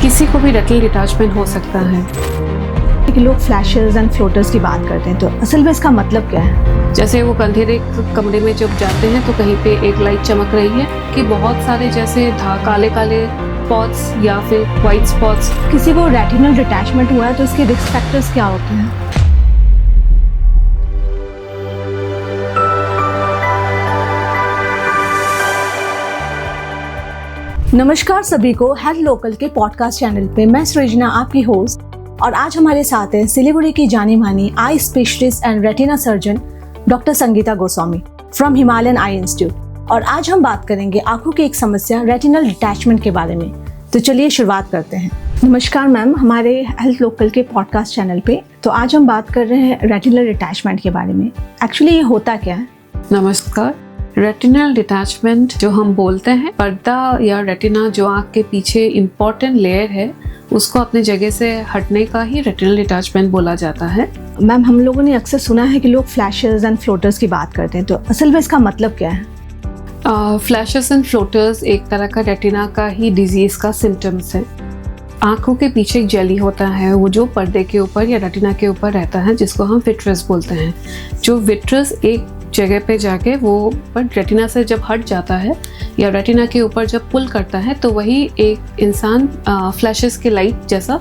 किसी को भी रेटिनल डिटैचमेंट हो सकता है। कि लोग फ्लैशेस एंड फ्लोटर्स की बात करते हैं, तो असल में इसका मतलब क्या है? जैसे वो अंधेरे कमरे में जब जाते हैं तो कहीं पे एक लाइट चमक रही है कि बहुत सारे जैसे काले काले स्पॉट्स या फिर वाइट स्पॉट्स। किसी को रेटिनल डिटैचमेंट हुआ है तो इसके रिस्क फैक्टर्स क्या होते हैं? नमस्कार सभी को, हेल्थ लोकल के पॉडकास्ट चैनल पे मैं सृजना आपकी होस्ट, और आज हमारे साथ है सिलीगुड़ी की जानी मानी eye specialist and retina surgeon doctor Sangeeta Goswami from Himalayan I institute. और आज हम बात करेंगे आंखों की एक समस्या रेटिनल डिटैचमेंट के बारे में। तो चलिए शुरुआत करते हैं। नमस्कार मैम, हमारे हेल्थ लोकल के पॉडकास्ट चैनल पे तो आज हम बात कर रहे हैं रेटिनल डिटैचमेंट के बारे में। एक्चुअली ये होता क्या है? नमस्कार। रेटिनल डिटैचमेंट जो हम बोलते हैं, पर्दा या रेटिना जो आँख के पीछे इम्पॉर्टेंट लेयर है उसको अपने जगह से हटने का ही रेटिनल डिटैचमेंट बोला जाता है। मैम, हम लोगों ने अक्सर सुना है कि लोग फ्लैशेस एंड फ्लोटर्स की बात करते हैं, तो असल में इसका मतलब क्या है? फ्लैशेस एंड फ्लोटर्स एक तरह का रेटिना का ही डिजीज का सिम्टम्स है। आँखों के पीछे एक जेली होता है, वो जो पर्दे के ऊपर या रेटिना के ऊपर रहता है, जिसको हम विट्रस बोलते हैं। जो विट्रस एक जगह पे जाके वो पर रेटिना से जब हट जाता है या रेटिना के ऊपर जब पुल करता है तो वही एक इंसान फ्लैशेस के लाइट जैसा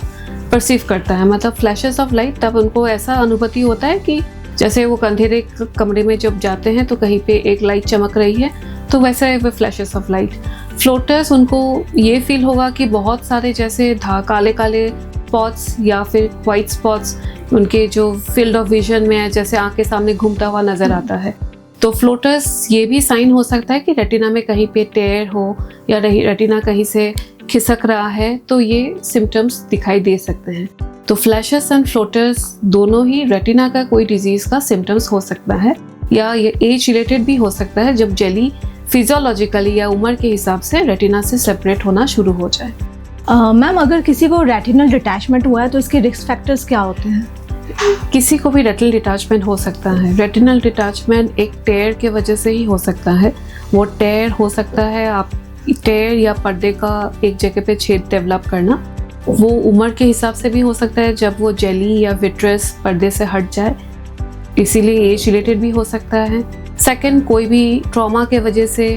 परसीव करता है। मतलब फ्लैशेस ऑफ लाइट, तब उनको ऐसा अनुभूति होता है कि जैसे वो अंधेरे कमरे में जब जाते हैं तो कहीं पे एक लाइट चमक रही है, तो वैसे वो फ्लैशेस ऑफ लाइट। फ्लोटर्स, उनको ये फील होगा कि बहुत सारे जैसे काले काले स्पॉट्स या फिर वाइट स्पॉट्स उनके जो फील्ड ऑफ विजन में है, जैसे आँख के सामने घूमता हुआ नजर आता है। तो फ्लोटर्स ये भी साइन हो सकता है कि रेटिना में कहीं पे टेयर हो या रेटिना कहीं से खिसक रहा है, तो ये सिम्टम्स दिखाई दे सकते हैं। तो फ्लैशेस एंड फ्लोटर्स दोनों ही रेटिना का कोई डिजीज का सिम्टम्स हो सकता है, या ये एज रिलेटेड भी हो सकता है जब जेली फिजियोलॉजिकली या उम्र के हिसाब से रेटिना से सेपरेट होना शुरू हो जाए। मैम, अगर किसी को रेटिनल डिटैचमेंट हुआ है तो इसके रिस्क फैक्टर्स क्या होते हैं? किसी को भी रेटिनल डिटैचमेंट हो सकता है। रेटिनल डिटैचमेंट एक टेयर के वजह से ही हो सकता है। वो टेयर हो सकता है आप टेयर या पर्दे का एक जगह पे छेद डेवलप करना। वो उम्र के हिसाब से भी हो सकता है जब वो जेली या विट्रस पर्दे से हट जाए, इसीलिए एज रिलेटेड भी हो सकता है। सेकंड, कोई भी ट्रॉमा के वजह से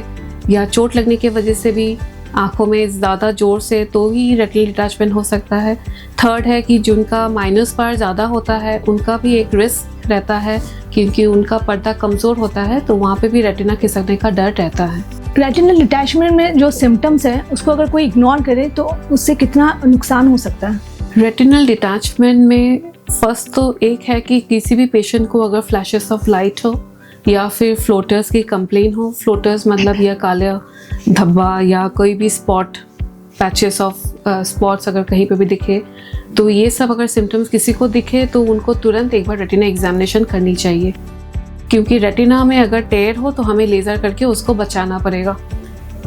या चोट लगने के वजह से भी आँखों में ज़्यादा जोर से, तो ही रेटिनल डिटैचमेंट हो सकता है। थर्ड है कि जिनका माइनस पावर ज़्यादा होता है उनका भी एक रिस्क रहता है, क्योंकि उनका पर्दा कमज़ोर होता है तो वहाँ पे भी रेटिना खिसकने का डर रहता है। रेटिनल डिटैचमेंट में जो सिम्टम्स है उसको अगर कोई इग्नोर करे तो उससे कितना नुकसान हो सकता है? रेटिनल डिटैचमेंट में फर्स्ट तो एक है कि किसी भी पेशेंट को अगर फ्लैशेस ऑफ लाइट हो या फिर फ्लोटर्स की कंप्लेन हो, फ्लोटर्स मतलब या काला धब्बा या कोई भी स्पॉट, पैचेस ऑफ स्पॉट्स अगर कहीं पे भी दिखे, तो ये सब अगर सिम्टम्स किसी को दिखे तो उनको तुरंत एक बार रेटिना एग्जामिनेशन करनी चाहिए, क्योंकि रेटिना में अगर टेयर हो तो हमें लेज़र करके उसको बचाना पड़ेगा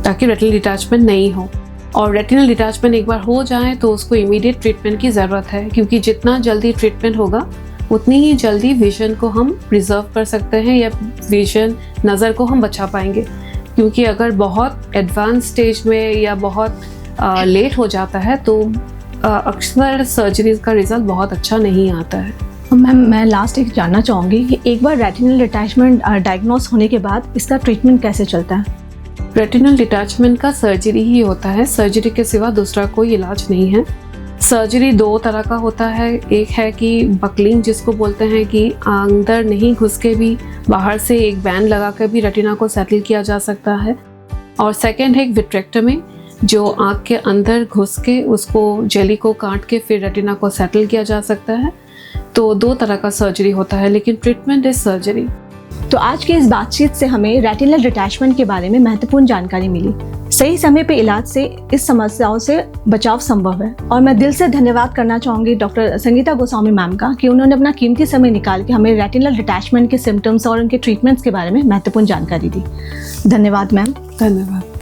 ताकि रेटिनल डिटैचमेंट नहीं हो। और रेटिनल डिटैचमेंट एक बार हो जाए तो उसको इमीडिएट ट्रीटमेंट की ज़रूरत है, क्योंकि जितना जल्दी ट्रीटमेंट होगा उतनी ही जल्दी विजन को हम प्रिजर्व कर सकते हैं या विजन, नज़र को हम बचा पाएंगे। क्योंकि अगर बहुत एडवांस स्टेज में या बहुत लेट हो जाता है तो अक्सर सर्जरी का रिजल्ट बहुत अच्छा नहीं आता है। मैम, मैं लास्ट एक जानना चाहूँगी कि एक बार रेटिनल डिटैचमेंट डायग्नोस होने के बाद इसका ट्रीटमेंट कैसे चलता है? रेटिनल डिटैचमेंट का सर्जरी ही होता है, सर्जरी के सिवा दूसरा कोई इलाज नहीं है। सर्जरी दो तरह का होता है। एक है कि बकलिंग, जिसको बोलते हैं कि अंदर नहीं घुस के भी बाहर से एक बैंड लगा कर भी रेटिना को सेटल किया जा सकता है। और सेकंड है विट्रेक्टमी, जो आँख के अंदर घुस के उसको जेली को काट के फिर रेटिना को सेटल किया जा सकता है। तो दो तरह का सर्जरी होता है, लेकिन ट्रीटमेंट इज सर्जरी। तो आज की इस बातचीत से हमें रेटिनल डिटैचमेंट के बारे में महत्वपूर्ण जानकारी मिली। सही समय पे इलाज से इस समस्याओं से बचाव संभव है, और मैं दिल से धन्यवाद करना चाहूँगी डॉक्टर संगीता गोस्वामी मैम का कि उन्होंने अपना कीमती समय निकाल के हमें रेटिनल डिटैचमेंट के सिम्टम्स और उनके ट्रीटमेंट्स के बारे में महत्वपूर्ण जानकारी दी। धन्यवाद मैम। धन्यवाद।